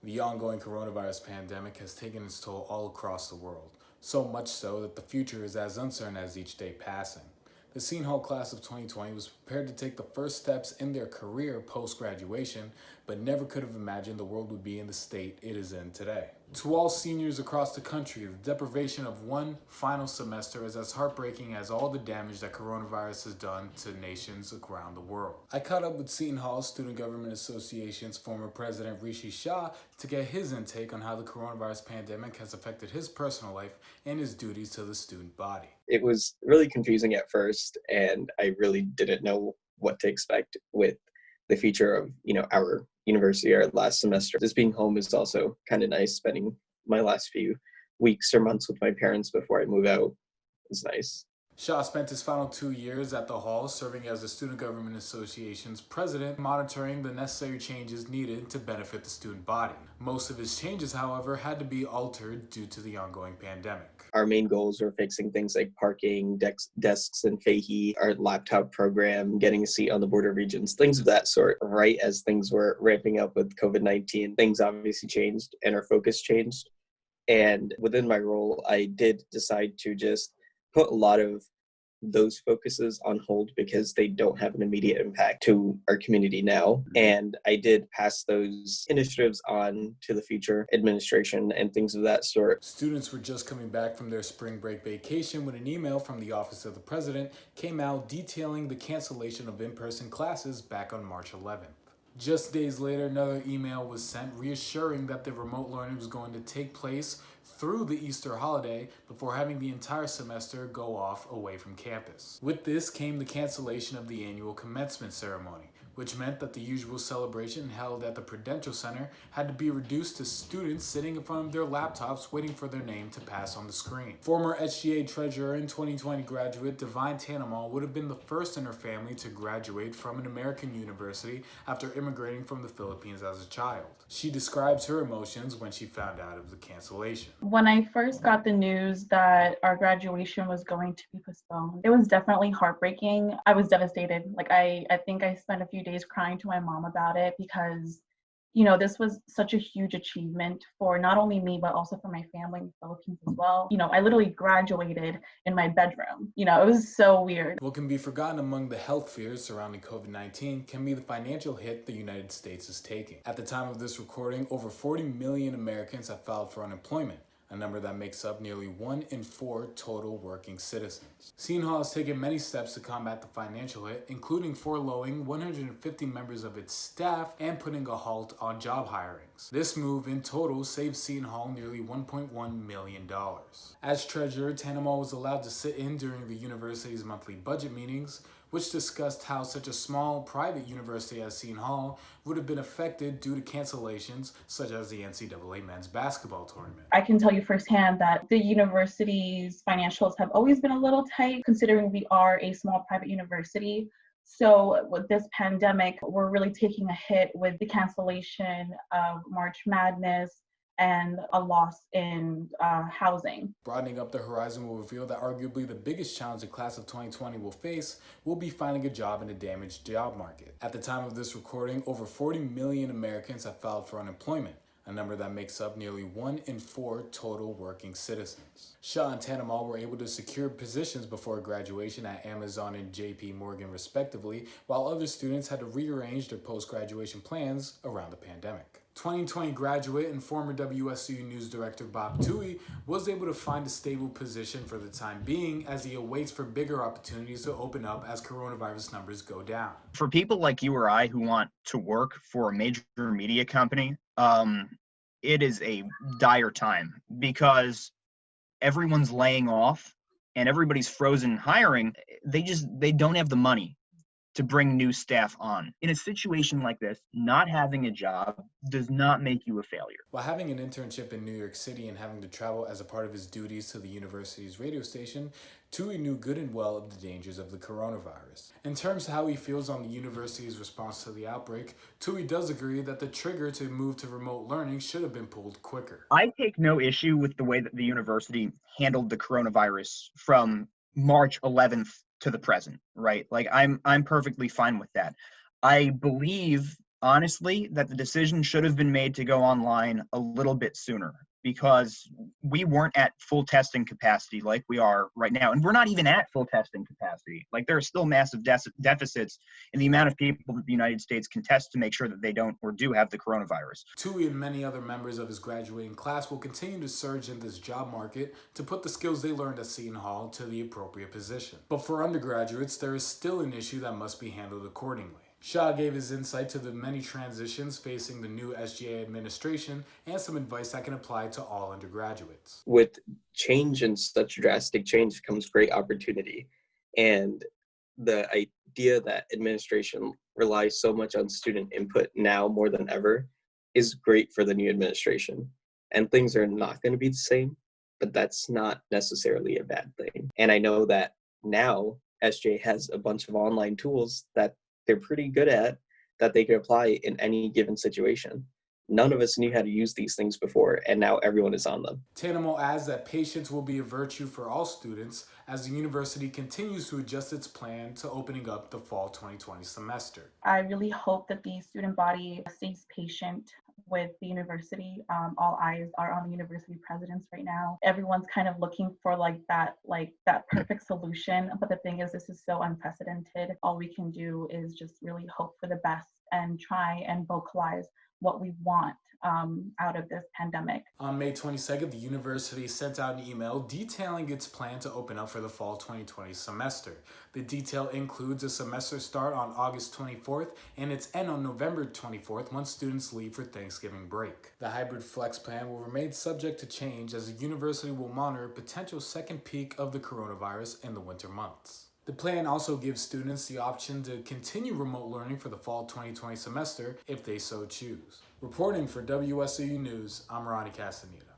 The ongoing coronavirus pandemic has taken its toll all across the world, so much so that the future is as uncertain as each day passing. The Seton Hall class of 2020 was prepared to take the first steps in their career post graduation, but never could have imagined the world would be in the state it is in today. To all seniors across the country, the deprivation of one final semester is as heartbreaking as all the damage that coronavirus has done to nations around the world. I caught up with Seton Hall Student Government Association's former president Rishi Shah to get his intake on how the coronavirus pandemic has affected his personal life and his duties to the student body. It was really confusing at first, and I really didn't know what to expect with the future of, our university, our last semester. Just being home is also kind of nice. Spending my last few weeks or months with my parents before I move out is nice. Shah spent his final 2 years at the Hall serving as the Student Government Association's president, monitoring the necessary changes needed to benefit the student body. Most of his changes, however, had to be altered due to the ongoing pandemic. Our main goals were fixing things like parking, desks in Fahey, our laptop program, getting a seat on the Board of Regents, things of that sort. Right as things were ramping up with COVID-19, things obviously changed and our focus changed. And within my role, I did decide to just put a lot of those focuses on hold because they don't have an immediate impact to our community now. And I did pass those initiatives on to the future administration and things of that sort. Students were just coming back from their spring break vacation when an email from the Office of the President came out detailing the cancellation of in-person classes back on March 11th. Just days later, another email was sent reassuring that the remote learning was going to take place through the Easter holiday before having the entire semester go off away from campus. With this came the cancellation of the annual commencement ceremony, which meant that the usual celebration held at the Prudential Center had to be reduced to students sitting in front of their laptops waiting for their name to pass on the screen. Former HGA treasurer and 2020 graduate Divine Tanamal would have been the first in her family to graduate from an American university after immigrating from the Philippines as a child. She describes her emotions when she found out of the cancellation. When I first got the news that our graduation was going to be postponed, it was definitely heartbreaking. I was devastated. I think I spent a few days crying to my mom about it because, this was such a huge achievement for not only me, but also for my family in the Philippines as well. I literally graduated in my bedroom. It was so weird. What can be forgotten among the health fears surrounding COVID-19 can be the financial hit the United States is taking. At the time of this recording, over 40 million Americans have filed for unemployment, a number that makes up nearly 1 in 4 total working citizens. Seton Hall has taken many steps to combat the financial hit, including furloughing 150 members of its staff and putting a halt on job hirings. This move in total saved Seton Hall nearly $1.1 million. As treasurer, Tanamal was allowed to sit in during the university's monthly budget meetings, which discussed how such a small private university as Seton Hall would have been affected due to cancellations such as the NCAA men's basketball tournament. I can tell you firsthand that the university's financials have always been a little tight, considering we are a small private university. So with this pandemic, we're really taking a hit with the cancellation of March Madness and a loss in housing. Broadening up the horizon will reveal that arguably the biggest challenge the class of 2020 will face will be finding a job in a damaged job market. At the time of this recording, over 40 million Americans have filed for unemployment, a number that makes up nearly 1 in 4 total working citizens. Shah and Tanamal were able to secure positions before graduation at Amazon and JP Morgan respectively, while other students had to rearrange their post-graduation plans around the pandemic. 2020 graduate and former WSOU News Director Bob Toohey was able to find a stable position for the time being as he awaits for bigger opportunities to open up as coronavirus numbers go down. For people like you or I who want to work for a major media company, it is a dire time because everyone's laying off and everybody's frozen hiring. They don't have the money to bring new staff on. In a situation like this, not having a job does not make you a failure. While having an internship in New York City and having to travel as a part of his duties to the university's radio station, Toohey knew good and well of the dangers of the coronavirus. In terms of how he feels on the university's response to the outbreak, Toohey does agree that the trigger to move to remote learning should have been pulled quicker. I take no issue with the way that the university handled the coronavirus from March 11th to the present, right? I'm perfectly fine with that. I believe honestly that the decision should have been made to go online a little bit sooner, because we weren't at full testing capacity like we are right now. And we're not even at full testing capacity. Like, there are still massive deficits in the amount of people that the United States can test to make sure that they don't or do have the coronavirus. Tui and many other members of his graduating class will continue to surge in this job market to put the skills they learned at Seton Hall to the appropriate position. But for undergraduates, there is still an issue that must be handled accordingly. Shah gave his insight to the many transitions facing the new SGA administration and some advice that can apply to all undergraduates. With change and such drastic change comes great opportunity. And the idea that administration relies so much on student input now more than ever is great for the new administration. And things are not going to be the same, but that's not necessarily a bad thing. And I know that now SJ has a bunch of online tools that they're pretty good at that they could apply in any given situation. None of us knew how to use these things before, and now everyone is on them. Tanamo adds that patience will be a virtue for all students as the university continues to adjust its plan to opening up the fall 2020 semester. I really hope that the student body stays patient with the university. All eyes are on the university presidents right now. Everyone's kind of looking for that perfect solution. But the thing is, this is so unprecedented. All we can do is just really hope for the best and try and vocalize what we want out of this pandemic. On May 22nd, the university sent out an email detailing its plan to open up for the fall 2020 semester. The detail includes a semester start on August 24th and its end on November 24th once students leave for Thanksgiving break. The hybrid flex plan will remain subject to change as the university will monitor a potential second peak of the coronavirus in the winter months. The plan also gives students the option to continue remote learning for the fall 2020 semester if they so choose. Reporting for WSOU News, I'm Ronny Castaneda.